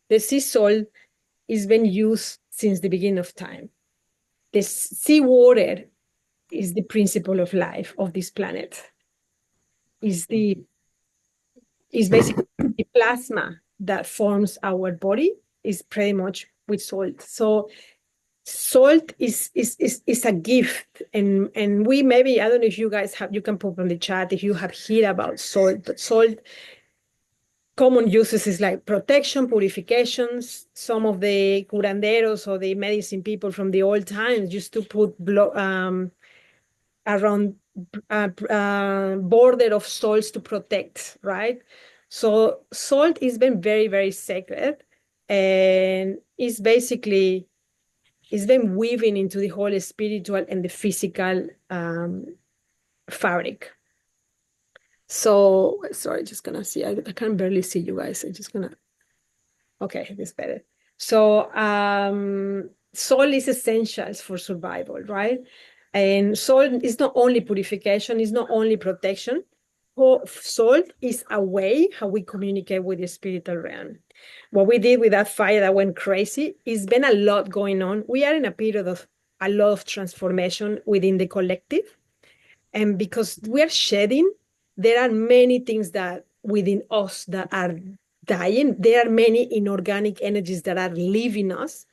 The sea salt has been used since the beginning of time. The sea water is the principle of life of this planet. Is basically the plasma that forms our body is pretty much with salt. So salt is a gift, and we maybe, I don't know if you guys have, you can put on the chat if you have heard about salt, but salt common uses is like protection, purifications. Some of the curanderos or the medicine people from the old times used to put around border of salts to protect, right? So salt has been very, very sacred, and it's basically, it's been weaving into the whole spiritual and the physical fabric. So sorry, just gonna see. I can barely see you guys. I'm just gonna. Okay, this better. So salt is essential for survival, right? And salt is not only purification, it's not only protection. Salt is a way how we communicate with the spiritual realm. What we did with that fire that went crazy, it's been a lot going on. We are in a period of a lot of transformation within the collective. And because we are shedding, there are many things that within us that are dying. There are many inorganic energies that are leaving us,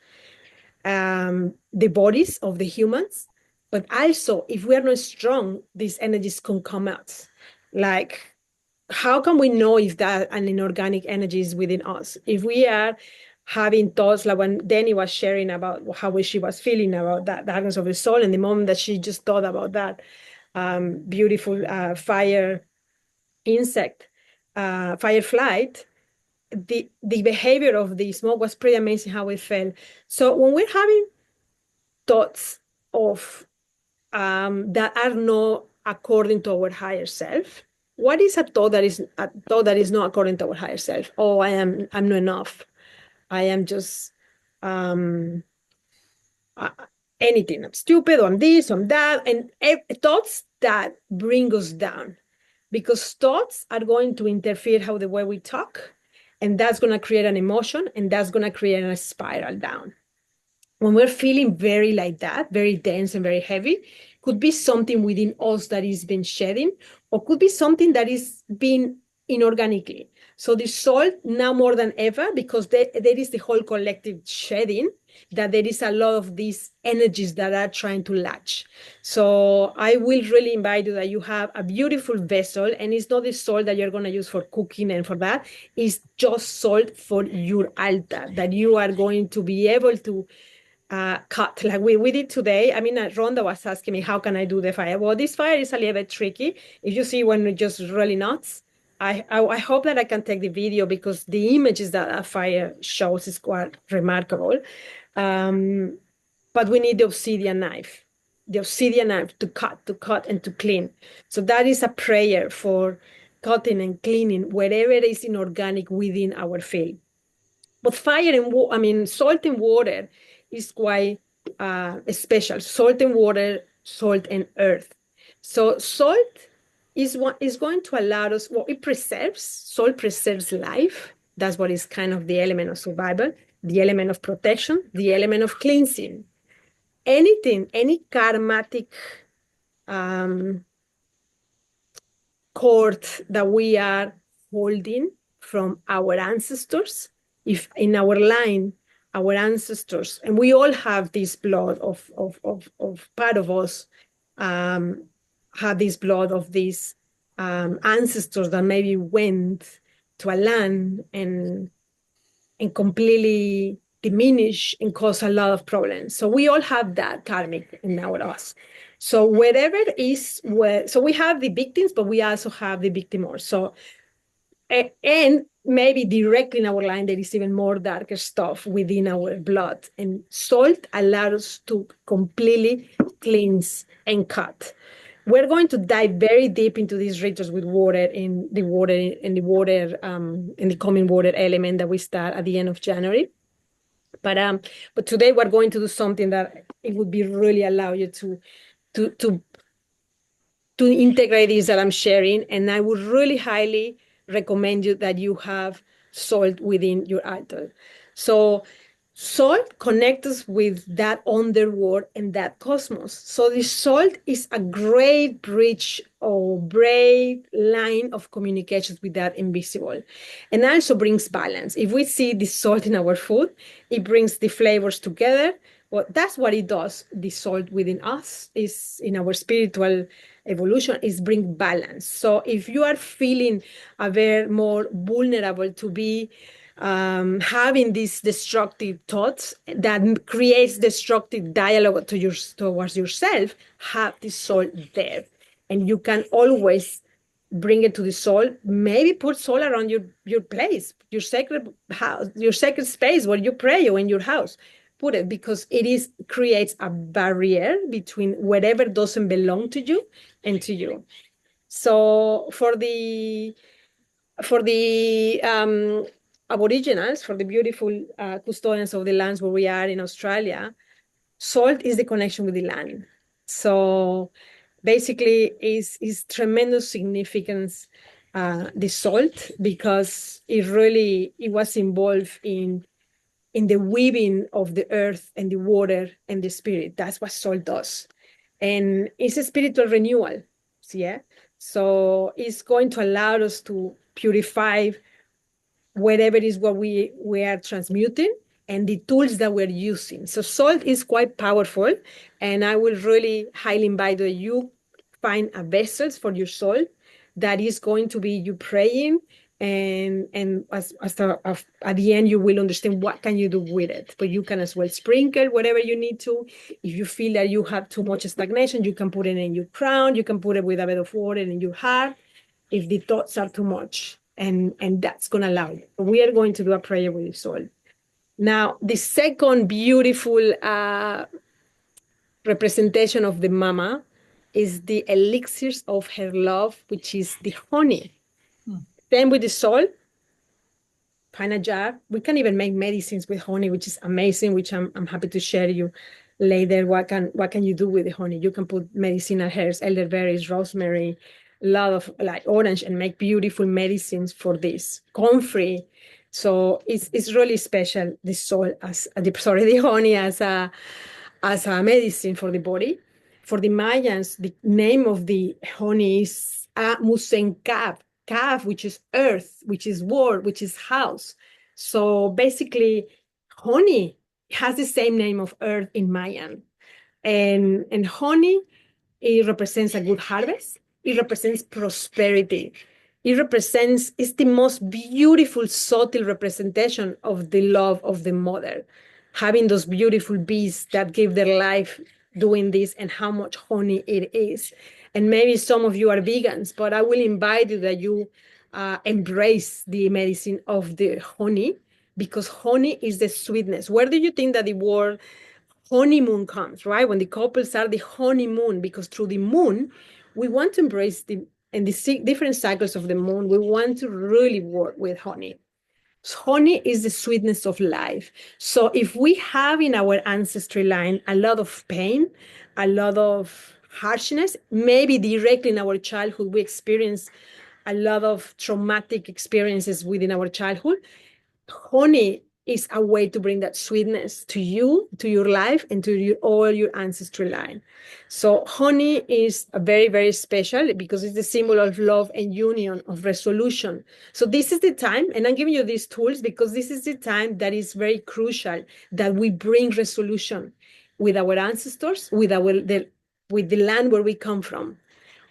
the bodies of the humans. But also, if we are not strong, these energies can come out. Like, how can we know if that an inorganic energy is within us? If we are having thoughts like when Danny was sharing about how she was feeling about that darkness of the soul, and the moment that she just thought about that beautiful fire insect, firefly, the behavior of the smoke was pretty amazing how it felt. So when we're having thoughts of that are not according to our higher self, what is a thought that is not according to our higher self? Oh, I'm not enough. I am just um, uh, anything. I'm stupid, or I'm this, or I'm that, and thoughts that bring us down, because thoughts are going to interfere how the way we talk, and that's going to create an emotion, and that's going to create a spiral down. When we're feeling very like that, very dense and very heavy, could be something within us that is been shedding, or could be something that is being inorganically. So the salt now more than ever, because there is the whole collective shedding, that there is a lot of these energies that are trying to latch. So I will really invite you that you have a beautiful vessel, and it's not the salt that you're going to use for cooking and for that. It's just salt for your altar that you are going to be able to cut like we did today. I mean, Rhonda was asking me, how can I do the fire? Well, this fire is a little bit tricky. If you see when it just really nuts, I hope that I can take the video, because the images that a fire shows is quite remarkable. But we need the obsidian knife to cut and to clean. So that is a prayer for cutting and cleaning wherever is inorganic within our field. But fire and salt and water is quite special. Salt and water, salt and earth. So salt is what is going to allow us, well, it preserves, salt preserves life. That's what is kind of the element of survival, the element of protection, the element of cleansing. Anything, any karmatic cord that we are holding from our ancestors, if in our line, our ancestors, and we all have this blood of part of us, have this blood of these ancestors that maybe went to a land and completely diminish and cause a lot of problems. So we all have that karmic in our us. So wherever is where, so we have the victims, but we also have the victimors. So and maybe directly in our line, there is even more darker stuff within our blood. And salt allows us to completely cleanse and cut. We're going to dive very deep into these rituals with water in the coming water element that we start at the end of January. But today we're going to do something that it would be really allow you to integrate this that I'm sharing. And I would really highly recommend you that you have salt within your altar. So salt connects us with that underworld and that cosmos. So the salt is a great bridge or great line of communications with that invisible, and also brings balance. If we see the salt in our food, it brings the flavors together. Well, that's what it does. The salt within us is in our spiritual evolution is bring balance. So if you are feeling a very more vulnerable to be having these destructive thoughts that creates destructive dialogue towards yourself, have the soul there. And you can always bring it to the soul. Maybe put soul around your place, your sacred house, your sacred space where you pray or in your house. Put it, because it is creates a barrier between whatever doesn't belong to you and to you. So for the Aboriginals, for the beautiful custodians of the lands where we are in Australia, salt is the connection with the land. So basically, is tremendous significance, the salt, because it was involved in the weaving of the earth and the water and the spirit. That's what salt does, and it's a spiritual renewal. Yeah, so it's going to allow us to purify whatever it is what we are transmuting and the tools that we're using. So salt is quite powerful, and I will really highly invite that you find a vessel for your soul that is going to be you praying, and at the end you will understand what can you do with it. But you can as well sprinkle whatever you need to. If you feel that you have too much stagnation, you can put it in your crown, you can put it with a bit of water in your heart if the thoughts are too much, and that's going to allow you. We are going to do a prayer with the soul. Now, the second beautiful representation of the mama is the elixirs of her love, which is the honey. Then with the soul, find a jar. We can even make medicines with honey, which is amazing, which I'm happy to share you later. What can you do with the honey? You can put medicinal herbs, elderberries, rosemary, a lot of like orange, and make beautiful medicines for this. Comfrey. So it's really special, the soul the honey as a medicine for the body. For the Mayans, the name of the honey is Musenkab, Kaf, which is earth, which is world, which is house. So basically, honey has the same name of earth in Mayan. And honey, it represents a good harvest. It represents prosperity. It's the most beautiful, subtle representation of the love of the mother, having those beautiful bees that give their life doing this, and how much honey it is. And maybe some of you are vegans, but I will invite you that you embrace the medicine of the honey, because honey is the sweetness. Where do you think that the word honeymoon comes, right? When the couples are the honeymoon, because through the moon, we want to embrace the different cycles of the moon. We want to really work with honey. So honey is the sweetness of life. So if we have in our ancestry line a lot of pain, a lot of harshness, maybe directly in our childhood, we experience a lot of traumatic experiences within our childhood. Honey is a way to bring that sweetness to you, to your life, and to all your ancestral line. So honey is a very, very special, because it's the symbol of love and union, of resolution. So this is the time, and I'm giving you these tools because this is the time that is very crucial, that we bring resolution with our ancestors, with the land where we come from,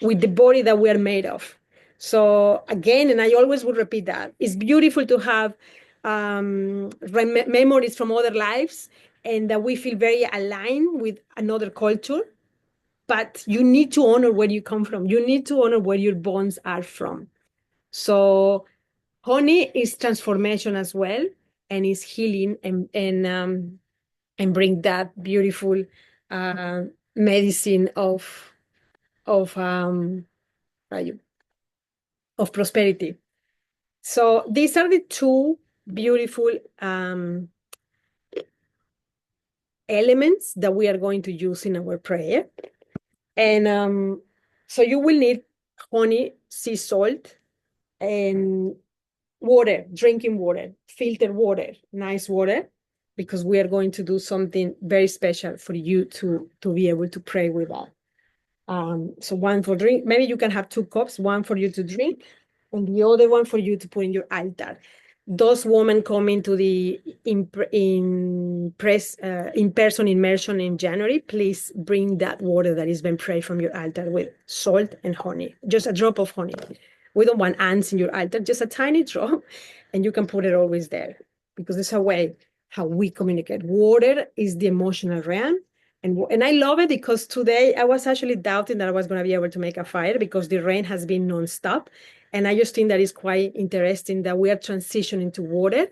with the body that we are made of. So again, and I always will repeat that, it's beautiful to have memories from other lives, and that we feel very aligned with another culture. But you need to honor where you come from. You need to honor where your bonds are from. So honey is transformation as well, and is healing, and bring that beautiful medicine of of prosperity. So these are the two beautiful elements that we are going to use in our prayer. And so you will need honey, sea salt, and water, drinking water, filtered water, nice water, because we are going to do something very special for you to be able to pray with that. So one for drink, maybe you can have 2 cups, one for you to drink, and the other one for you to put in your altar. Those women coming to the in-person immersion in January, please bring that water that has been prayed from your altar with salt and honey, just a drop of honey. We don't want ants in your altar, just a tiny drop, and you can put it always there, because there's a way how we communicate. Water is the emotional realm. And I love it because today I was actually doubting that I was going to be able to make a fire because the rain has been nonstop. And I just think that is quite interesting that we are transitioning to water,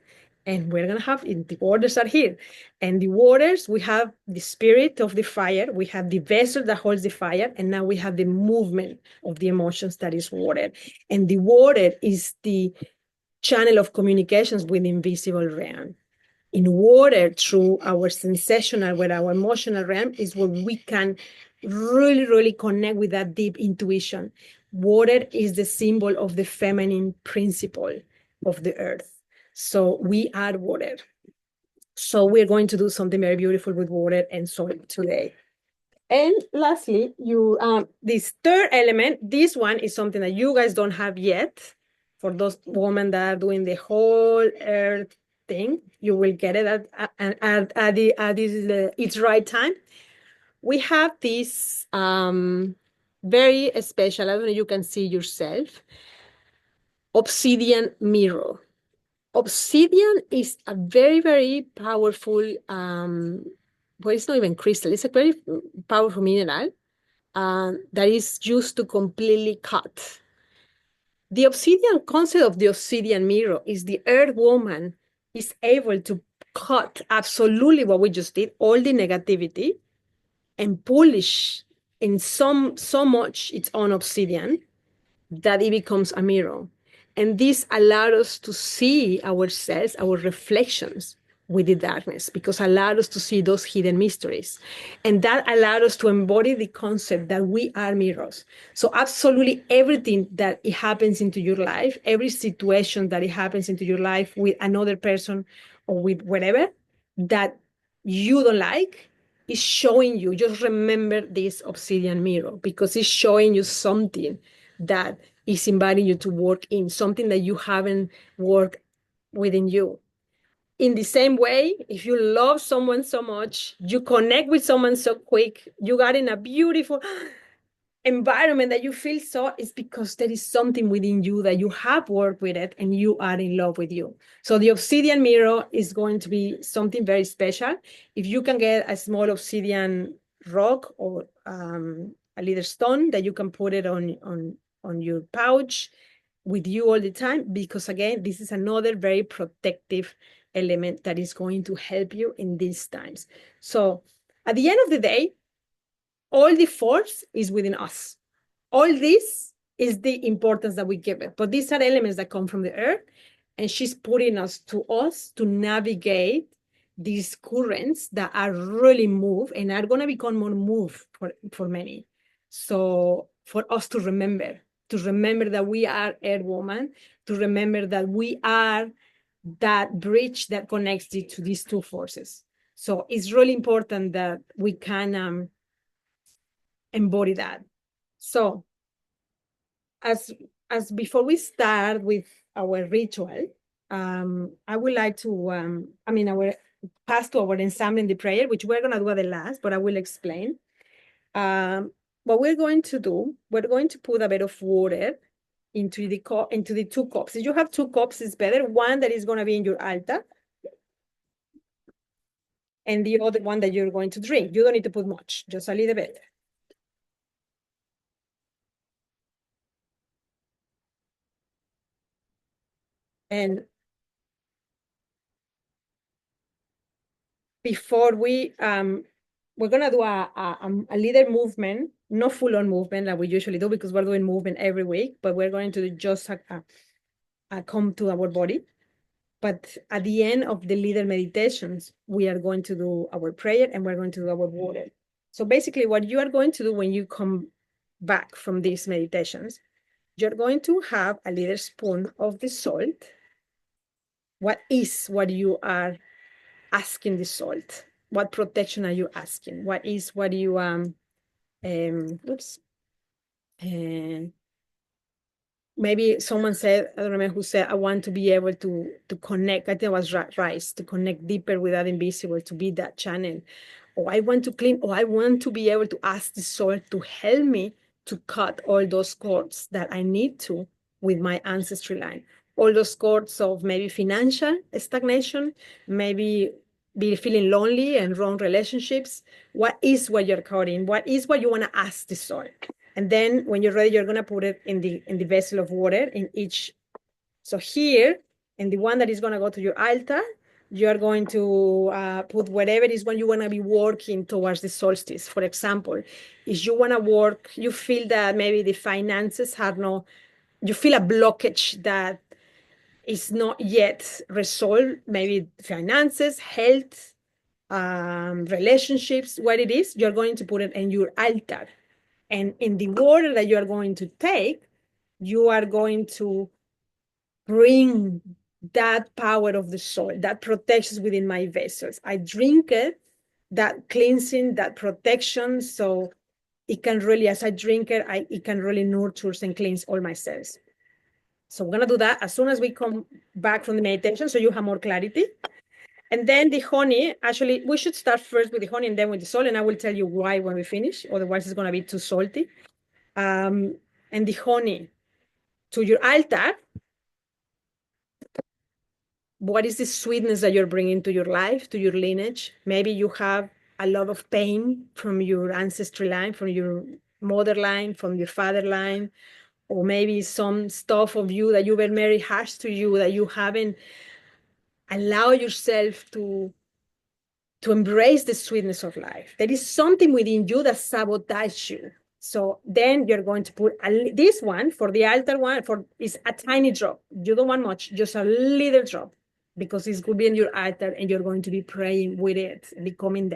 and we're going to have the waters are here. And the waters, we have the spirit of the fire, we have the vessel that holds the fire, and now we have the movement of the emotions that is water. And the water is the channel of communications with the invisible realm. In water, through our sensational, with our emotional realm, is where we can really, really connect with that deep intuition. Water is the symbol of the feminine principle of the earth. So we are water. So we're going to do something very beautiful with water and soil today. And lastly, this third element, this one is something that you guys don't have yet. For those women that are doing the whole earth thing, you will get it at its right time. We have this very special, I don't know if you can see yourself, obsidian mirror. Obsidian is a very, very powerful, well, it's not even crystal, it's a very powerful mineral that is used to completely cut. The obsidian concept of the obsidian mirror is the earth woman is able to cut absolutely what we just did, all the negativity, and polish in so much its own obsidian that it becomes a mirror. And this allowed us to see ourselves, our reflections with the darkness, because allowed us to see those hidden mysteries. And that allowed us to embody the concept that we are mirrors. So absolutely everything that it happens into your life, every situation that it happens into your life with another person or with whatever that you don't like, is showing you, just remember this obsidian mirror, because it's showing you something that is inviting you to work in, something that you haven't worked within you. In the same way, if you love someone so much, you connect with someone so quick, you got in a beautiful environment that you feel so, it's because there is something within you that you have worked with it and you are in love with you. So the obsidian mirror is going to be something very special. If you can get a small obsidian rock or a little stone that you can put it on your pouch with you all the time, because again, this is another very protective element that is going to help you in these times. So at the end of the day, all the force is within us. All this is the importance that we give it. But these are elements that come from the earth, and she's putting us to navigate these currents that are really moved and are going to become more moved for many. So for us to remember that we are Earth Woman, to remember that we are that bridge that connects to these two forces. So it's really important that we can embody that. So as before we start with our ritual, I would like to, our pass to our ensemble in the prayer, which we're going to do at the last, but I will explain. What we're going to do, we're going to put a bit of water into the 2 cups. If you have 2 cups, it's better. One that is going to be in your altar, and the other one that you're going to drink. You don't need to put much, just a little bit. And before we're gonna do a little movement, not full-on movement like we usually do, because we're doing movement every week, but we're going to do just come to our body. But at the end of the little meditations, we are going to do our prayer and we're going to do our water. So basically what you are going to do when you come back from these meditations, you're going to have a little spoon of the salt, What is what you are asking the salt? What protection are you asking? What is what you oops. Maybe someone said, I don't remember who said, I want to be able to connect. I think it was Rice, to connect deeper with that invisible, to be that channel. Or I want to clean, or I want to be able to ask the soul to help me to cut all those cords that I need to with my ancestry line. All those cords of maybe financial stagnation, maybe be feeling lonely and wrong relationships. What is what you're cutting? What is what you want to ask the soul? And then when you're ready, you're gonna put it in the vessel of water in each. So here, in the one that is gonna go to your altar, you're going to put whatever it is when you wanna be working towards the solstice. For example, if you wanna work, you feel that maybe the finances have no, you feel a blockage that is not yet resolved, maybe finances, health, relationships, what it is, you're going to put it in your altar. And in the water that you are going to take, you are going to bring that power of the soul, that protections within my vessels. I drink it, that cleansing, that protection. So it can really, as I drink it, it can really nurture and cleanse all my cells. So we're gonna do that as soon as we come back from the meditation, so you have more clarity. And then the honey, actually, we should start first with the honey and then with the salt, and I will tell you why when we finish, otherwise it's gonna be too salty. And the honey to your altar. What is the sweetness that you're bringing to your life, to your lineage? Maybe you have a lot of pain from your ancestry line, from your mother line, from your father line, or maybe some stuff of you that you were very harsh to you, that you haven't allowed yourself to embrace the sweetness of life. There is something within you that sabotages you. So then you're going to put this one for the altar one is a tiny drop. You don't want much, just a little drop, because it's going to be in your altar and you're going to be praying with it the coming day.